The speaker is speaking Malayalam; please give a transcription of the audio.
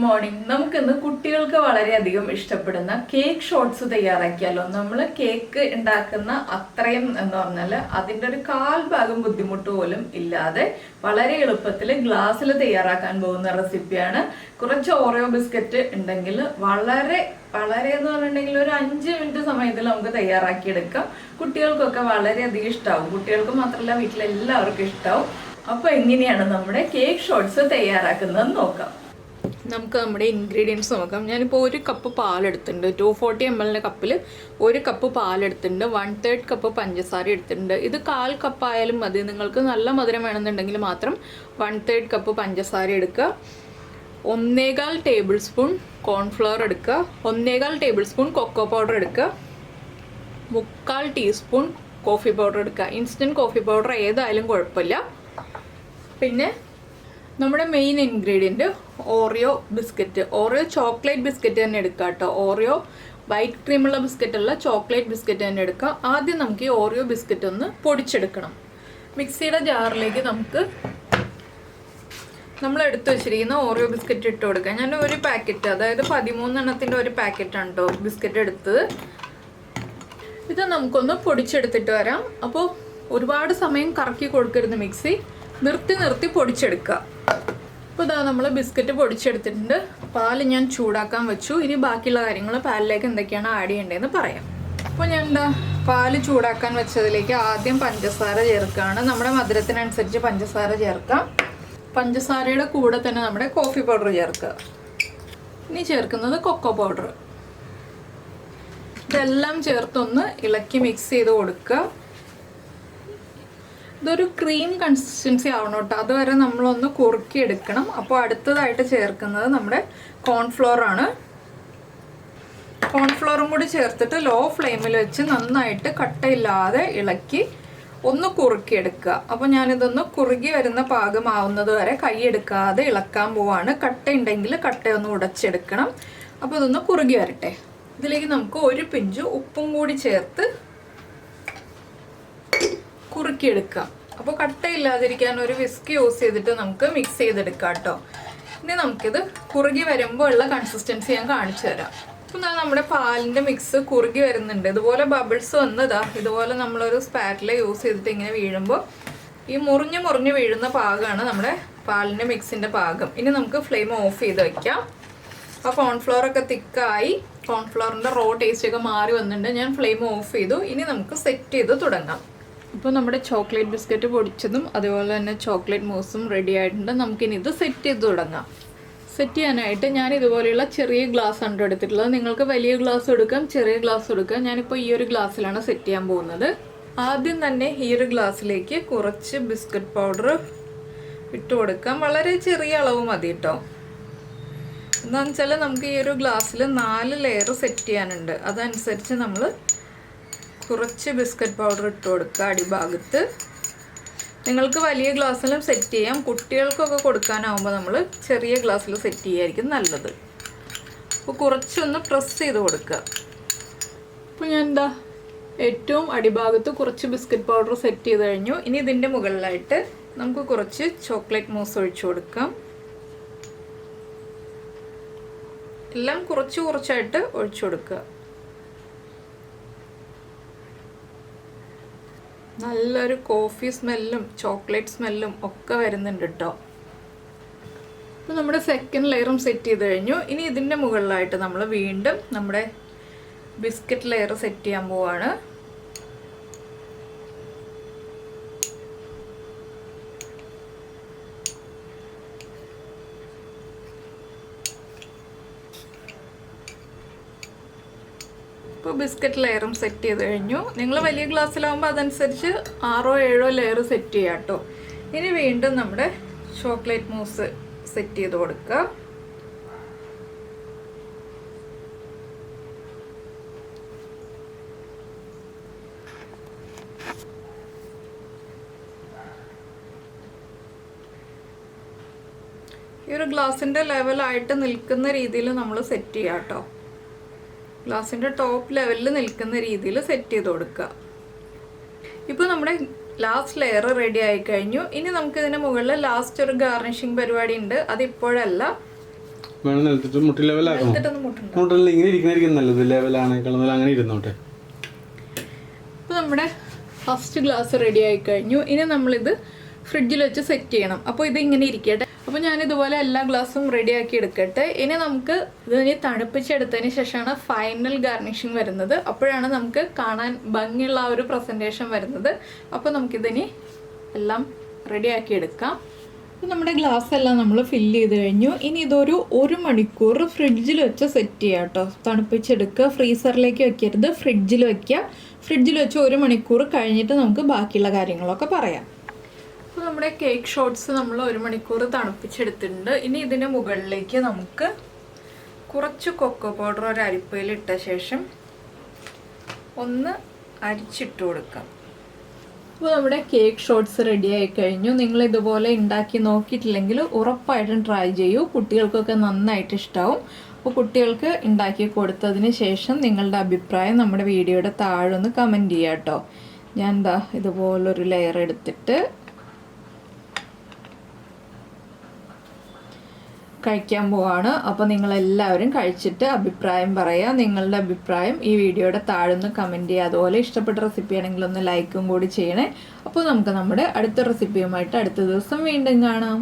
മോർണിംഗ്. നമുക്കിന്ന് കുട്ടികൾക്ക് വളരെയധികം ഇഷ്ടപ്പെടുന്ന കേക്ക് ഷോട്ട്സ് തയ്യാറാക്കിയാലോ. നമ്മൾ കേക്ക് ഉണ്ടാക്കുന്ന അത്രയും എന്ന് പറഞ്ഞാൽ അതിൻ്റെ ഒരു കാൽ ഭാഗം ബുദ്ധിമുട്ട് പോലും ഇല്ലാതെ വളരെ എളുപ്പത്തിൽ ഗ്ലാസ്സിൽ തയ്യാറാക്കാൻ പോകുന്ന റെസിപ്പിയാണ്. കുറച്ച് ഓറിയോ ബിസ്ക്കറ്റ് ഉണ്ടെങ്കിൽ വളരെ എന്ന് പറഞ്ഞിട്ടുണ്ടെങ്കിൽ ഒരു 5 മിനിറ്റ് സമയത്തിൽ നമുക്ക് തയ്യാറാക്കിയെടുക്കാം. കുട്ടികൾക്കൊക്കെ വളരെയധികം ഇഷ്ടമാവും. കുട്ടികൾക്ക് മാത്രമല്ല, വീട്ടിലെല്ലാവർക്കും ഇഷ്ടമാവും. അപ്പോൾ എങ്ങനെയാണ് നമ്മുടെ കേക്ക് ഷോട്ട്സ് തയ്യാറാക്കുന്നത് നോക്കാം. നമുക്ക് നമ്മുടെ ഇൻഗ്രീഡിയൻസ് നോക്കാം. ഞാനിപ്പോൾ 1 കപ്പ് പാലെടുത്തിട്ടുണ്ട്. 240 ml കപ്പിൽ 1 കപ്പ് പാലെടുത്തിട്ടുണ്ട്. 1/3 കപ്പ് പഞ്ചസാര എടുത്തിട്ടുണ്ട്. ഇത് 1/4 കപ്പ് ആയാലും മതി. നിങ്ങൾക്ക് നല്ല മധുരം വേണമെന്നുണ്ടെങ്കിൽ മാത്രം 1/3 കപ്പ് പഞ്ചസാര എടുക്കുക. 1.25 ടേബിൾ സ്പൂൺ കോൺഫ്ലവർ എടുക്കുക. 1.25 ടേബിൾ സ്പൂൺ കൊക്കോ പൗഡർ എടുക്കുക. 3/4 ടീസ്പൂൺ കോഫി പൗഡർ എടുക്കുക. ഇൻസ്റ്റൻറ്റ് കോഫി പൗഡർ ഏതായാലും കുഴപ്പമില്ല. പിന്നെ നമ്മുടെ main ingredient Oreo biscuit. Oreo chocolate biscuit തന്നെ എടുക്കുക കേട്ടോ. ഓറിയോ വൈറ്റ് ക്രീമുള്ള ബിസ്ക്കറ്റ് അല്ല, ചോക്ലേറ്റ് ബിസ്ക്കറ്റ് തന്നെ എടുക്കുക. ആദ്യം നമുക്ക് ഈ ഓറിയോ ബിസ്ക്കറ്റ് ഒന്ന് പൊടിച്ചെടുക്കണം. മിക്സിയുടെ ജാറിലേക്ക് നമുക്ക് നമ്മൾ എടുത്തു വെച്ചിരിക്കുന്ന ഓറിയോ ബിസ്ക്കറ്റ് ഇട്ട് കൊടുക്കുക. ഞാൻ ഒരു പാക്കറ്റ്, അതായത് 13 എണ്ണത്തിൻ്റെ ഒരു പാക്കറ്റാണ് കേട്ടോ ബിസ്ക്കറ്റ് എടുത്തത്. ഇത് നമുക്കൊന്ന് പൊടിച്ചെടുത്തിട്ട് വരാം. അപ്പോൾ ഒരുപാട് സമയം കറക്കി കൊടുക്കരുത്. മിക്സി നിർത്തി പൊടിച്ചെടുക്കുക. അപ്പോൾ ഇതാ നമ്മൾ ബിസ്ക്കറ്റ് പൊടിച്ചെടുത്തിട്ടുണ്ട്. പാല് ഞാൻ ചൂടാക്കാൻ വെച്ചു. ഇനി ബാക്കിയുള്ള കാര്യങ്ങൾ പാലിലേക്ക് എന്തൊക്കെയാണ് ആഡ് ചെയ്യേണ്ടതെന്ന് പറയാം. അപ്പോൾ ഞാൻ പാല് ചൂടാക്കാൻ വെച്ചതിലേക്ക് ആദ്യം പഞ്ചസാര ചേർക്കുകയാണ്. നമ്മുടെ മധുരത്തിനനുസരിച്ച് പഞ്ചസാര ചേർക്കാം. പഞ്ചസാരയുടെ കൂടെ തന്നെ നമ്മുടെ കോഫി പൗഡർ ചേർക്കുക. ഇനി ചേർക്കുന്നത് കൊക്കോ പൗഡർ. ഇതെല്ലാം ചേർത്തൊന്ന് ഇളക്കി മിക്സ് ചെയ്ത് കൊടുക്കുക. ഇതൊരു ക്രീം കൺസിസ്റ്റൻസി ആവണം കേട്ടോ. അതുവരെ നമ്മളൊന്ന് കുറുക്കി എടുക്കണം. അപ്പോൾ അടുത്തതായിട്ട് ചേർക്കുന്നത് നമ്മുടെ കോൺഫ്ലോർ ആണ്. കോൺഫ്ലോറും കൂടി ചേർത്തിട്ട് ലോ ഫ്ലെയിമിൽ വെച്ച് നന്നായിട്ട് കട്ടയില്ലാതെ ഇളക്കി ഒന്ന് കുറുക്കിയെടുക്കുക. അപ്പോൾ ഞാനിതൊന്ന് കുറുകി വരുന്ന പാകമാവുന്നത് വരെ കൈയെടുക്കാതെ ഇളക്കാൻ പോവാണ്. കട്ടയുണ്ടെങ്കിൽ കട്ടയൊന്ന് ഉടച്ചെടുക്കണം. അപ്പോൾ ഇതൊന്ന് കുറുകി വരട്ടെ. ഇതിലേക്ക് നമുക്ക് 1 പിഞ്ച് ഉപ്പും കൂടി ചേർത്ത് കുറുക്കിയെടുക്കാം. അപ്പോൾ കട്ടയില്ലാതിരിക്കാൻ ഒരു വിസ്ക് യൂസ് ചെയ്തിട്ട് നമുക്ക് മിക്സ് ചെയ്തെടുക്കാം കേട്ടോ. ഇനി നമുക്കിത് കുറുകി വരുമ്പോൾ ഉള്ള കൺസിസ്റ്റൻസി ഞാൻ കാണിച്ചു തരാം. അപ്പോൾ നമ്മുടെ പാലിൻ്റെ മിക്സ് കുറുകി വരുന്നുണ്ട്. ഇതുപോലെ ബബിൾസ് വന്നതാ. ഇതുപോലെ നമ്മളൊരു സ്പാറ്റില യൂസ് ചെയ്തിട്ട് ഇങ്ങനെ വീഴുമ്പോൾ ഈ മുറിഞ്ഞ് വീഴുന്ന പാകമാണ് നമ്മുടെ പാലിൻ്റെ മിക്സിൻ്റെ പാകം. ഇനി നമുക്ക് ഫ്ലെയിം ഓഫ് ചെയ്ത് വയ്ക്കാം. ആ കോൺഫ്ലോറൊക്കെ തിക്കായി കോൺഫ്ലോറിൻ്റെ റോ ടേസ്റ്റൊക്കെ മാറി വന്നിട്ടുണ്ട്. ഞാൻ ഫ്ലെയിം ഓഫ് ചെയ്തു. ഇനി നമുക്ക് സെറ്റ് ചെയ്ത് തുടങ്ങാം. ഇപ്പോൾ നമ്മുടെ ചോക്ലേറ്റ് ബിസ്ക്കറ്റ് പൊടിച്ചതും അതുപോലെ തന്നെ ചോക്ലേറ്റ് മൂസും റെഡി ആയിട്ടുണ്ട്. നമുക്കിനി ഇത് സെറ്റ് ചെയ്ത് തുടങ്ങാം. സെറ്റ് ചെയ്യാനായിട്ട് ഞാൻ ഇതുപോലെയുള്ള ചെറിയ ഗ്ലാസ് ആണ് എടുത്തിട്ടുള്ളത്. നിങ്ങൾക്ക് വലിയ ഗ്ലാസ് എടുക്കാം, ചെറിയ ഗ്ലാസ് എടുക്കാം. ഞാനിപ്പോൾ ഈ ഒരു ഗ്ലാസ്സിലാണ് സെറ്റ് ചെയ്യാൻ പോകുന്നത്. ആദ്യം തന്നെ ഈ ഒരു ഗ്ലാസ്സിലേക്ക് കുറച്ച് ബിസ്ക്കറ്റ് പൗഡർ ഇട്ട് കൊടുക്കാം. വളരെ ചെറിയ അളവ് മതി കേട്ടോ. എന്താണെന്ന് വെച്ചാൽ നമുക്ക് ഈ ഒരു ഗ്ലാസ്സിൽ 4 ലെയർ സെറ്റ് ചെയ്യാനുണ്ട്. അതനുസരിച്ച് നമ്മൾ കുറച്ച് ബിസ്ക്കറ്റ് പൗഡർ ഇട്ട് കൊടുക്കുക അടിഭാഗത്ത്. നിങ്ങൾക്ക് വലിയ ഗ്ലാസ്സിലും സെറ്റ് ചെയ്യാം. കുട്ടികൾക്കൊക്കെ കൊടുക്കാനാവുമ്പോൾ നമ്മൾ ചെറിയ ഗ്ലാസ്സിൽ സെറ്റ് ചെയ്യായിരിക്കും നല്ലത്. അപ്പോൾ കുറച്ചൊന്ന് പ്രസ് ചെയ്ത് കൊടുക്കുക. അപ്പോൾ ഞാൻ ഏറ്റവും അടിഭാഗത്ത് കുറച്ച് ബിസ്ക്കറ്റ് പൗഡർ സെറ്റ് ചെയ്ത് കഴിഞ്ഞു. ഇനി ഇതിൻ്റെ മുകളിലായിട്ട് നമുക്ക് കുറച്ച് ചോക്ലേറ്റ് മൂസ് ഒഴിച്ചു കൊടുക്കാം. എല്ലാം കുറച്ചായിട്ട് ഒഴിച്ചു കൊടുക്കുക. നല്ലൊരു കോഫി സ്മെല്ലും ചോക്ലേറ്റ് സ്മെല്ലും ഒക്കെ വരുന്നുണ്ട് കേട്ടോ. അപ്പോൾ നമ്മുടെ സെക്കൻഡ് ലെയറും സെറ്റ് ചെയ്ത് കഴിഞ്ഞു. ഇനി ഇതിൻ്റെ മുകളിലായിട്ട് നമ്മൾ വീണ്ടും നമ്മുടെ ബിസ്ക്കറ്റ് ലെയർ സെറ്റ് ചെയ്യാൻ പോവാണ്. ഇപ്പോൾ ബിസ്ക്കറ്റ് ലെയറും സെറ്റ് ചെയ്ത് കഴിഞ്ഞു. നിങ്ങൾ വലിയ ഗ്ലാസ്സിലാവുമ്പോൾ അതനുസരിച്ച് 6 or 7 ലെയർ സെറ്റ് ചെയ്യാം കേട്ടോ. ഇനി വീണ്ടും നമ്മുടെ ചോക്ലേറ്റ് മൂസ് സെറ്റ് ചെയ്ത് കൊടുക്കുക. ഈ ഒരു ഗ്ലാസിൻ്റെ ലെവലായിട്ട് നിൽക്കുന്ന രീതിയിൽ നമ്മൾ സെറ്റ് ചെയ്യാം കേട്ടോ. ഗ്ലാസിൻ്റെ ടോപ്പ് ലെവലിൽ നിൽക്കുന്ന രീതിയിൽ സെറ്റ് ചെയ്ത് കൊടുക്കുക. ഇപ്പോൾ നമ്മുടെ ലാസ്റ്റ് ലെയർ റെഡി ആയി കഴിഞ്ഞു. ഇനി നമുക്ക് ഇതിന് മുകളിൽ ലാസ്റ്റ് ഒരു ഗാർണിഷിംഗ് പരിപാടി ഉണ്ട്. അതിപ്പോഴല്ല, വേണം നിലത്തിട്ട് മുട്ടി ലെവലാക്കണം. മുട്ടല്ല ഇങ്ങനെ ഇരിക്കുന്നതായിരിക്കും നല്ലത്. ലെവലാണേക്കാളും അങ്ങനെ ഇരുന്നോട്ടെ. അപ്പോൾ നമ്മുടെ ഫസ്റ്റ് ഗ്ലാസ് റെഡി ആയി കഴിഞ്ഞു. ഇനി നമ്മളിത് ഫ്രിഡ്ജിൽ വെച്ച് സെറ്റ് ചെയ്യണം. അപ്പോൾ ഇത് ഇങ്ങനെ ഇരിക്കട്ടെ. അപ്പോൾ ഞാൻ ഇതുപോലെ എല്ലാ ഗ്ലാസും റെഡിയാക്കി എടുക്കട്ടെ. ഇനി നമുക്ക് ഇതിന് തണുപ്പിച്ചെടുത്തതിന് ശേഷമാണ് ഫൈനൽ ഗാർണിഷിങ് വരുന്നത്. അപ്പോഴാണ് നമുക്ക് കാണാൻ ഭംഗിയുള്ള ആ ഒരു പ്രസൻറ്റേഷൻ വരുന്നത്. അപ്പോൾ നമുക്കിതിനി എല്ലാം റെഡിയാക്കി എടുക്കാം. അപ്പോൾ നമ്മുടെ ഗ്ലാസ് എല്ലാം നമ്മൾ ഫില്ല് ചെയ്ത് കഴിഞ്ഞു. ഇനി ഇതൊരു 1 മണിക്കൂർ ഫ്രിഡ്ജിൽ വെച്ച് സെറ്റ് ചെയ്യാം കേട്ടോ. തണുപ്പിച്ചെടുക്കുക. ഫ്രീസറിലേക്ക് വെക്കരുത്, ഫ്രിഡ്ജിൽ വെക്കുക. ഫ്രിഡ്ജിൽ വെച്ച് 1 മണിക്കൂർ കഴിഞ്ഞിട്ട് നമുക്ക് ബാക്കിയുള്ള കാര്യങ്ങളൊക്കെ പറയാം. അപ്പോൾ നമ്മുടെ കേക്ക് ഷോട്ട്സ് നമ്മൾ 1 മണിക്കൂർ തണുപ്പിച്ചെടുത്തിട്ടുണ്ട്. ഇനി ഇതിന് മുകളിലേക്ക് നമുക്ക് കുറച്ച് കൊക്കോ പൗഡർ ഒരു അരിപ്പയിൽ ഇട്ട ശേഷം ഒന്ന് അരിച്ചിട്ട് കൊടുക്കാം. അപ്പോൾ നമ്മുടെ കേക്ക് ഷോട്ട്സ് റെഡി ആയി കഴിഞ്ഞു. നിങ്ങൾ ഇതുപോലെ ഉണ്ടാക്കി നോക്കിയിട്ടില്ലെങ്കിൽ ഉറപ്പായിട്ടും ട്രൈ ചെയ്യൂ. കുട്ടികൾക്കൊക്കെ നന്നായിട്ട് ഇഷ്ടമാവും. അപ്പോൾ കുട്ടികൾക്ക് ഉണ്ടാക്കി കൊടുത്തതിന് ശേഷം നിങ്ങളുടെ അഭിപ്രായം നമ്മുടെ വീഡിയോയുടെ താഴെ ഒന്ന് കമൻറ്റ് ചെയ്യാം കേട്ടോ. ഞാൻ എന്താ ഇതുപോലൊരു ലെയർ എടുത്തിട്ട് കഴിക്കാൻ പോവാണ്. അപ്പോൾ നിങ്ങളെല്ലാവരും കഴിച്ചിട്ട് അഭിപ്രായം പറയുക. നിങ്ങളുടെ അഭിപ്രായം ഈ വീഡിയോയുടെ താഴെ ഒന്ന് കമൻറ്റ് ചെയ്യുക. അതുപോലെ ഇഷ്ടപ്പെട്ട റെസിപ്പി ആണെങ്കിൽ ഒന്ന് ലൈക്കും കൂടി ചെയ്യണേ. അപ്പോൾ നമുക്ക് നമ്മുടെ അടുത്ത റെസിപ്പിയുമായിട്ട് അടുത്ത ദിവസം വീണ്ടും കാണാം.